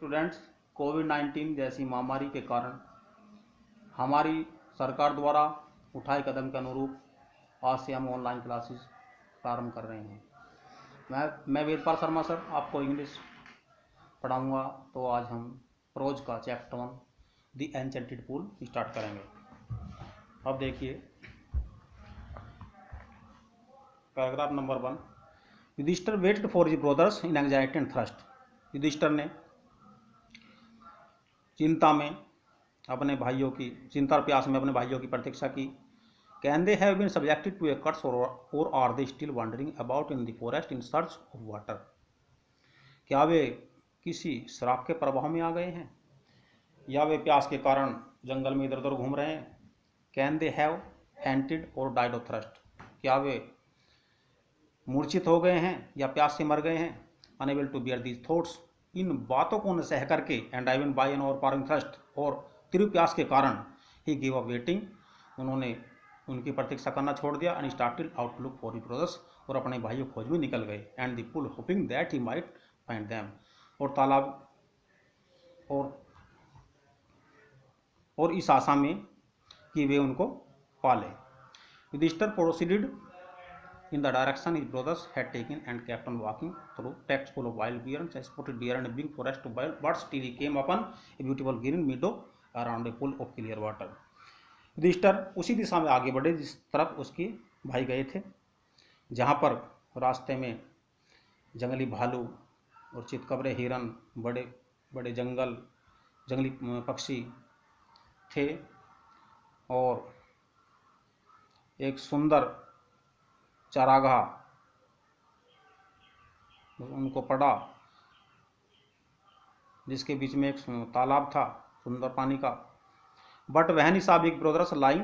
Students, कोविड-19 जैसी महामारी के कारण हमारी सरकार द्वारा उठाए कदम के अनुरूप आज से हम ऑनलाइन क्लासेस प्रारंभ कर रहे हैं। मैं वेदपाल शर्मा सर आपको इंग्लिश पढ़ाऊंगा। तो आज हम प्रोज का chapter 1 the enchanted pool start करेंगे। अब देखिए paragraph number 1। Yudhishthir waited for his brothers in anxiety and thirst. Yudhishthir ने चिंता और प्यास में अपने भाइयों की प्रतीक्षा की। Can they have been subjected to a curse or are they still wandering about in the forest in search of water. क्या वे किसी श्राप के प्रभाव में आ गए हैं या वे प्यास के कारण जंगल में इधर उधर घूम रहे हैं। कैन दे हैव फेंटेड और डाइड ऑफ थ्रस्ट। क्या वे मूर्छित हो गए हैं या प्यास से मर गए हैं। Unable to bear these thoughts. इन बातों को न सह करके and I by an overpowering thirst और तीव्र प्यास के कारण ही गिव अप वेटिंग। उन्होंने उनकी प्रतीक्षा करना छोड़ दिया। And started out look for his brothers. और अपने भाइयों खोज में निकल गए। And the pool hoping that he might find them. और तालाब और इस आशा में कि वे उनको पाले। Yudhishthir proceeded in the direction his brothers had taken and kept on walking through tracks full of wild deer and spotted deer and a big forest of wild birds till he came upon a beautiful green meadow around a pool of clear water. Yudhishthir उसी दिशा में आगे बढ़े जिस तरफ उसके भाई गए थे, जहाँ पर रास्ते में जंगली भालू और चितकबरे हिरन, बड़े बड़े जंगली पक्षी थे और एक सुंदर चारागाह उनको पड़ा जिसके बीच में एक तालाब था सुंदर पानी का। But when saw big brothers lying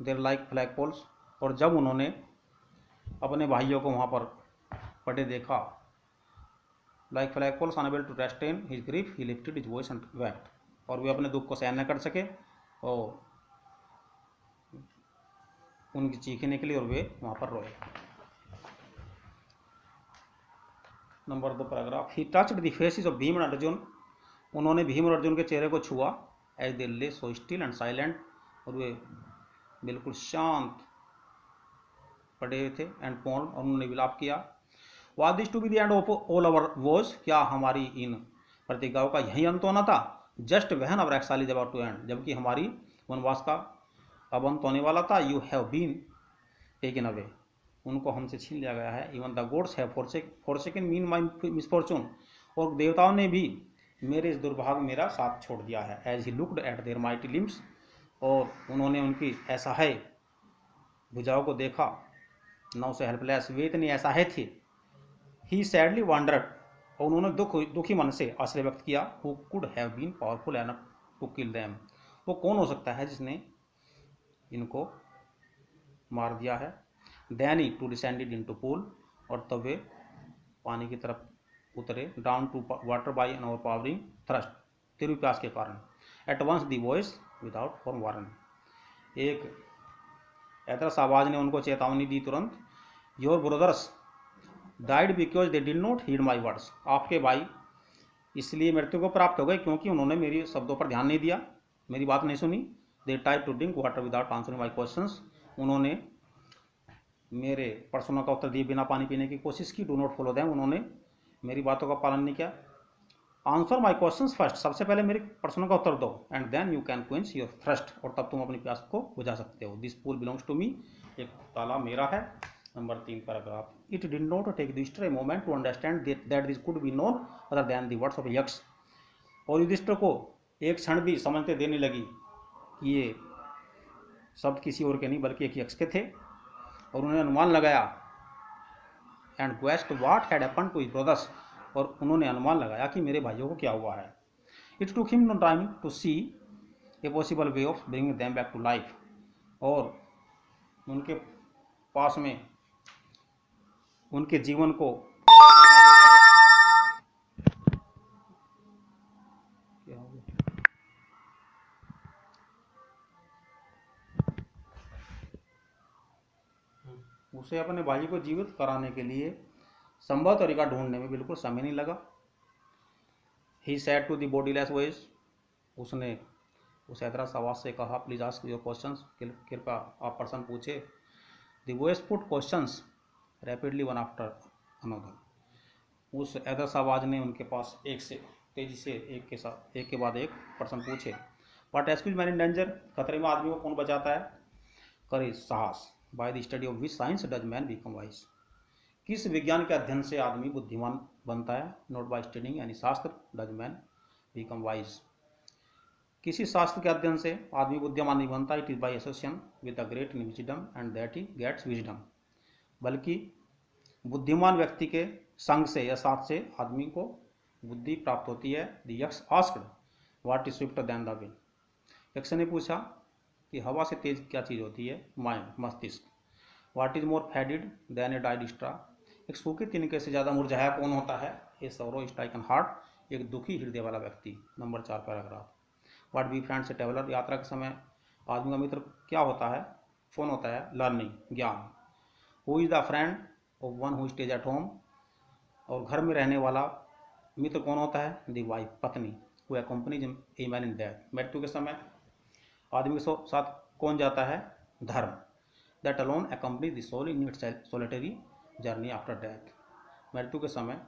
there like flag poles. और जब उन्होंने अपने भाइयों को वहाँ पर पड़े देखा, like flag poles unable to restrain his grief he lifted his voice and wept. और वे अपने दुख को सहन न कर सके और उनकी चीखें निकली और वे वहाँ पर रोए। Number 2 paragraph. He touched the faces of Bhim and Arjun. उन्होंने भीम और अर्जुन के चेहरे को छुआ। एज दे ले सो स्टिल एंड साइलेंट। और वे बिल्कुल शांत पड़े हुए थे एंड पोर्न। और उन्होंने विलाप किया। Was this to be the end of all our wars. क्या हमारी इन प्रतिज्ञाओं का यही अंत होना था। Just when our exile is about to end. जबकि हमारी वनवास का अब अंत होने वाला था। You have been taken away. उनको हमसे छीन लिया गया है। Even the gods have forsaken me in my misfortune. और देवताओं ने भी मेरे इस दुर्भाग्य मेरा साथ छोड़ दिया है। As he looked at their mighty limbs. और उन्होंने उनकी असहाय भुजाओं को देखा। नाउ से हेल्पलेस। वे इतने असहाय थे। He sadly wondered. और उन्होंने दुखी मन से आश्चर्य व्यक्त किया। Who could have been powerful enough to kill them. वो कौन हो सकता है जिसने इनको मार दिया है। Then he too descended into pool. और तब वे पानी की तरफ उतरे। Down to water by an overpowering thrust. तीव्र प्यास के कारण। At once the voice without for warn. एक ऐतरस आवाज ने उनको चेतावनी दी तुरंत। Your brothers died because they did not heed my words. आपके भाई इसलिए मृत्यु को प्राप्त हो गए क्योंकि उन्होंने मेरी शब्दों पर ध्यान नहीं दिया, मेरी बात नहीं सुनी। They tried to drink water without answering my questions. उन्होंने मेरे प्रश्नों का उत्तर दिए बिना पानी पीने की कोशिश की। Do not follow them. उन्होंने मेरी बातों का पालन नहीं किया। Answer my questions first. सबसे पहले मेरे प्रश्नों का उत्तर दो। And then you can quench your thirst. और तब तुम अपनी प्यास को बुझा सकते हो। This pool belongs to me. एक तालाब मेरा है। Number 3 paragraph. It did not take Yudhishthir a moment to understand that this could be none other then the words of यक्ष। और युधिष्ठिर को एक क्षण भी समझते देने लगी कि ये शब्द किसी और के नहीं बल्कि एक यक्ष के थे। और उन्होंने अनुमान लगाया and guessed what had happened to his brothers. और उन्होंने अनुमान लगाया कि मेरे भाइयों को क्या हुआ है। It took him no time to see a possible way of bringing them back to life. और उनके पास में उनके जीवन को उसे अपने भाई को जीवित कराने के लिए संभव तरीका ढूंढने में बिल्कुल समय नहीं लगा। He said to the bodiless voice, उसने उस हैदरास आवाज से कहा, प्लीज आस्क योर क्वेश्चंस, कृपया आप प्रश्न पूछे। The voice put questions rapidly one after another, उस हैदरास आवाज ने उनके पास एक से तेजी से एक के बाद एक प्रश्न पूछे। What rescues man in danger, खतरे में आदमी को कौन बचाता है? करेज, साहस। By the study of which science does man become wise, किस विज्ञान के अध्ययन से आदमी बुद्धिमान बनता है? Not by studying any shastra does man become wise, किसी शास्त्र के अध्ययन से आदमी बुद्धिमान नहीं बनता। It is by association with the great in wisdom and that he gets wisdom, बल्कि बुद्धिमान व्यक्ति के संग से या साथ से आदमी को बुद्धि प्राप्त होती है। The Yaksha asked what is swifter than the wind, यक्ष ने पूछा कि हवा से तेज क्या चीज होती है? माइंड, मस्तिष्क। What is more faded than a died straw, एक सूखे तिनके से ज्यादा मुरझाया कौन होता है? ए सौरो स्ट्राइकन हार्ट, एक दुखी हृदय वाला व्यक्ति। Number 4 paragraph. What be friends a traveller, यात्रा के समय आदमी का मित्र क्या होता है? कौन होता है? लर्निंग, ज्ञान। Who is the friend of one who stays at home, और घर में रहने वाला मित्र कौन होता है? द वाइफ, पत्नी। Who accompanies a man in death, मृत्यु के समय आदमी के साथ कौन जाता है? Dharma. That alone accompanies the soul in its solitary journey after death, मृत्यु के समय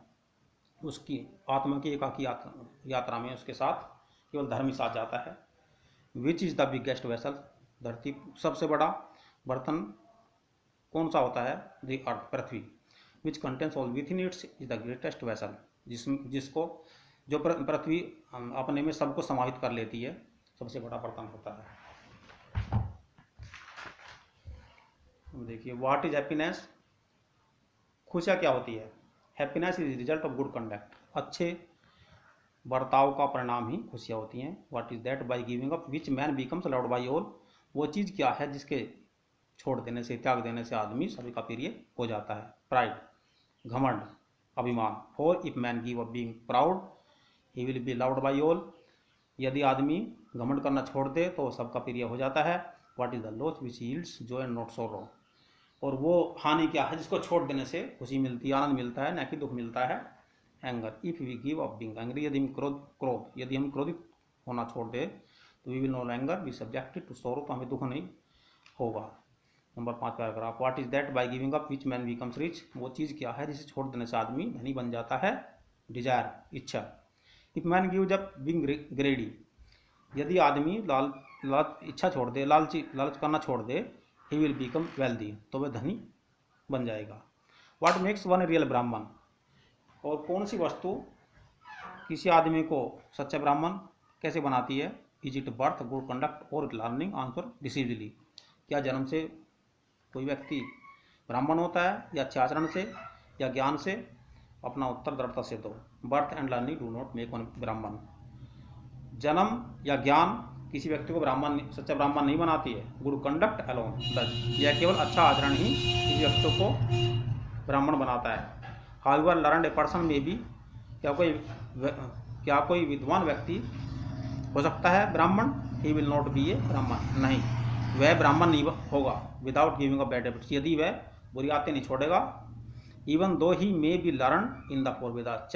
उसकी आत्मा की एकाकी यात्रा में उसके साथ केवल धर्म ही साथ जाता है। Which is the biggest vessel, धरती सबसे बड़ा बर्तन कौन सा होता है? The earth, Prithvi. Which contains all with in its is the greatest vessel, जिसको जो पृथ्वी अपने में सबको समाहित कर लेती है, सबसे बड़ा बर्तन होता है। देखिए, व्हाट इज हैप्पीनेस, खुशियाँ क्या होती है? Happiness is result of good conduct, अच्छे बर्ताव का परिणाम ही खुशियाँ होती हैं। What is that by giving up which man becomes loved by all, वो चीज़ क्या है जिसके छोड़ देने से, त्याग देने से आदमी सभी का प्रिय हो जाता है? प्राइड, घमंड, अभिमान। For if man give up being proud he will be loved by all, यदि आदमी घमंड करना छोड़ दे तो सबका प्रिय हो जाता है। What is the loss which yields Joy and not sorrow, और वो हानि क्या है जिसको छोड़ देने से खुशी मिलती है, आनंद मिलता है, न कि दुख मिलता है? Anger, if we give up being angry, यदि हम क्रोध यदि हम क्रोधित होना छोड़ दे तो we will no longer be subjected to sorrow, तो हमें दुख नहीं होगा। Number 5 paragraph. What is that by giving up which man becomes rich, वो चीज़ क्या है जिसे छोड़ देने से आदमी धनी बन जाता है? डिजायर, इच्छा। If man gives up being ग्रेडी, यदि आदमी इच्छा छोड़ दे, लालच करना छोड़ दे, ही विल बिकम वेल्दी, तो वह धनी बन जाएगा। व्हाट मेक्स वन रियल ब्राह्मण, और कौन सी वस्तु किसी आदमी को सच्चा ब्राह्मण कैसे बनाती है? Is it birth, good conduct और लर्निंग, आंसर डिसीजली, क्या जन्म से कोई व्यक्ति ब्राह्मण होता है या अच्छे आचरण से या ज्ञान से? अपना उत्तर दृढ़ता से दो। Birth and learning do not make one ब्राह्मण, जन्म या ज्ञान किसी व्यक्ति को सच्चा ब्राह्मण नहीं बनाती है। गुड कंडक्ट अलोन डज, यह केवल अच्छा आचरण ही किसी व्यक्ति को ब्राह्मण बनाता है। हाउएवर लर्नड ए पर्सन में भी, क्या कोई विद्वान व्यक्ति हो सकता है Brahmin? He will not be a Brahmin, नहीं, वह ब्राह्मण नहीं होगा। Without giving up bad habits, यदि वह बुरी आदतें नहीं छोड़ेगा। Even though he may be learn in the 4 Vedas,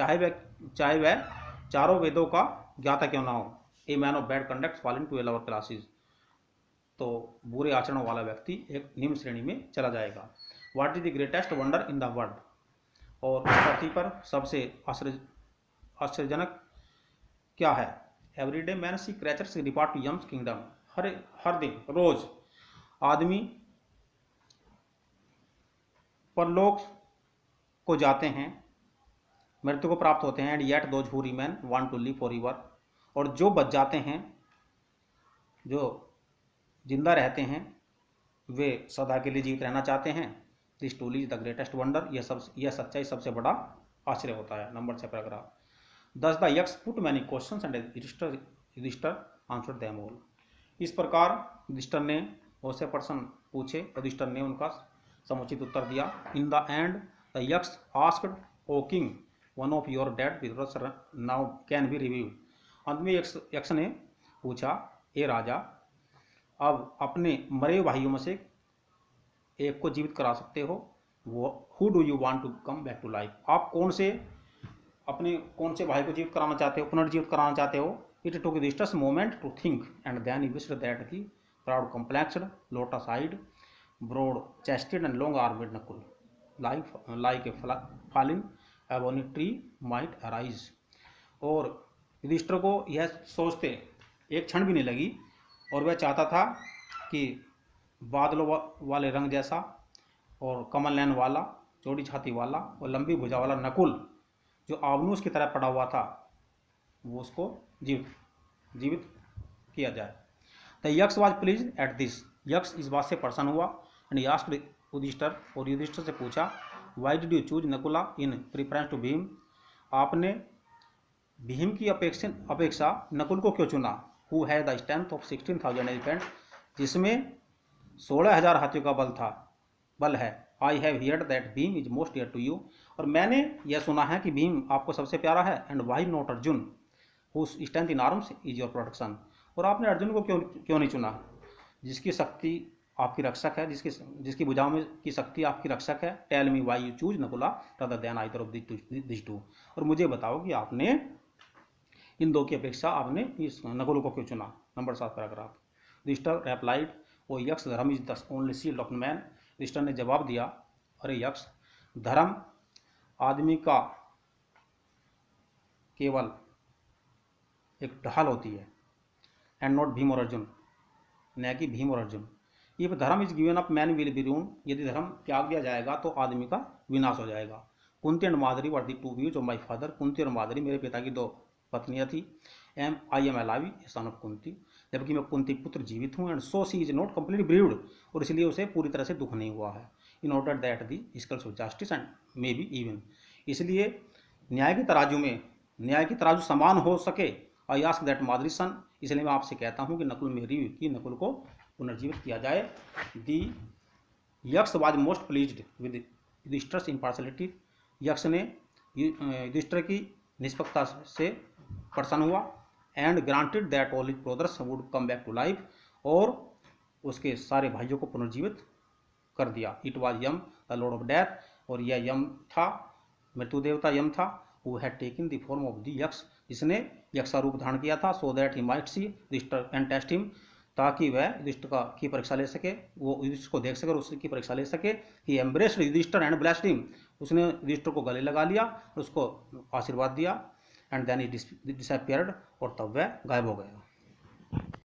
चाहे वह चारों वेदों का ज्ञाता क्यों ना हो। A man of bad conduct fall into a lower classes, तो बुरे आचरण वाला व्यक्ति एक निम्न श्रेणी में चला जाएगा। What is the greatest wonder in the world, और धरती पर सबसे आश्चर्यजनक क्या है? Everyday man see creatures depart to Yam's kingdom, हर दिन रोज आदमी परलोक को जाते हैं, मृत्यु को प्राप्त होते हैं। And yet those who remain want to live forever, और जो बच जाते हैं, जो जिंदा रहते हैं, वे सदा के लिए जीवित रहना चाहते हैं। This truth is the greatest wonder, यह सच्चाई सबसे बड़ा आश्चर्य होता है। Number 6 paragraph. Thus the Yaksha put many questions and Yudhishthir answered them all, इस प्रकार युधिष्ठिर ने बहुत से प्रश्न पूछे, युधिष्ठिर ने उनका समुचित उत्तर दिया। In the end the Yaksha asked, O king, one of your dead brothers now can be revived, अंत में यक्ष ने पूछा, ए राजा, अब अपने मरे भाइयों में से एक को जीवित करा सकते हो? वो who do you want to come back to life, आप कौन से अपने कौन से भाई को जीवित कराना चाहते हो, पुनर्जीवित कराना चाहते हो। It took Yudhishthira's moment to think and then he wished that the proud complexed, lotus eyed, broad chested and long armed Nakul like a fallen ebony tree might arise। और युधिष्ठिर को यह सोचते एक क्षण भी नहीं लगी और वह चाहता था कि बादलों वाले रंग जैसा और कमल नयन वाला, चौड़ी छाती वाला और लंबी भुजा वाला नकुल जो आवनूस की तरह पड़ा हुआ था, वो उसको जीवित किया जाए। द यक्ष वाज प्लीज एट दिस, यक्ष इस बात से प्रसन्न हुआ। एंड ही आस्क्ड युधिष्ठिर, और युधिष्ठिर से पूछा, why did you choose Nakula in preference to Bhim, आपने भीम की अपेक्षा नकुल को क्यों चुना। Who has the strength of 16,000 elephant, जिसमें 16,000 हाथियों का बल है। I have heard that Bhim is most dear to you, और मैंने यह सुना है कि भीम आपको सबसे प्यारा है। And why not Arjun whose strength in arms is your protection, और आपने अर्जुन को क्यों नहीं चुना, जिसकी शक्ति आपकी रक्षक है, जिसकी भुजाओं में की शक्ति आपकी रक्षक है। Tell me why you choose Nakula rather than either of this two, और मुझे बताओ कि आपने इन दो की अपेक्षा आपने इस नकुल को क्यों चुना। Number 7 paragraph. Yudhishthira replied, O Yaksha dharma is the only shield of man. Yudhishthira ने जवाब दिया, अरे यक्ष, धर्म आदमी का केवल एक ढाल होती है, एंड नॉट भीम और अर्जुन, न कि भीम और Arjun. If dharma is given up man will be ruined, यदि धर्म त्याग दिया जाएगा तो आदमी का विनाश हो जाएगा। Kunti and Madhuri were the two wives of my father, Kunti और माधुरी मेरे पिता की 2 पत्नियां थी। I am alive son of Kunti, जबकि मैं कुंती पुत्र जीवित हूँ। And so she is not completely bereaved, और इसलिए उसे पूरी तरह से दुख नहीं हुआ है। In order that the scales of justice and may be even, इसलिए न्याय की तराजू समान हो सके। आई आस्क दैट माधुरी सन, इसलिए मैं आपसे कहता हूँ कि नकुल मेरी की नकुल को पुनर्जीवित किया जाए। The Yaksha was most pleased with Yudhishthira's impartiality, Yaksha ने युधिष्ठिर की निष्पक्षता से प्रसन्न हुआ। And granted that all his brothers would come back to life, और उसके सारे भाइयों को पुनर्जीवित कर दिया। It was Yama the lord of death, और यह यम था, मृत्यु देवता यम था। Who had taken the form of the Yaksha, जिसने यक्ष का रूप धारण किया था। So that he might see Yudhishthir and test him, ताकि वह युधिष्ठिर की परीक्षा ले सके, वो युधिष्ठिर को देख सके और उसकी परीक्षा ले सके। He embraced Yudhishthira and blessed him, उसने युधिष्ठिर को गले लगा लिया और उसको आशीर्वाद दिया। एंड देन ही डिसअपियर्ड, और तब वह गायब हो गया।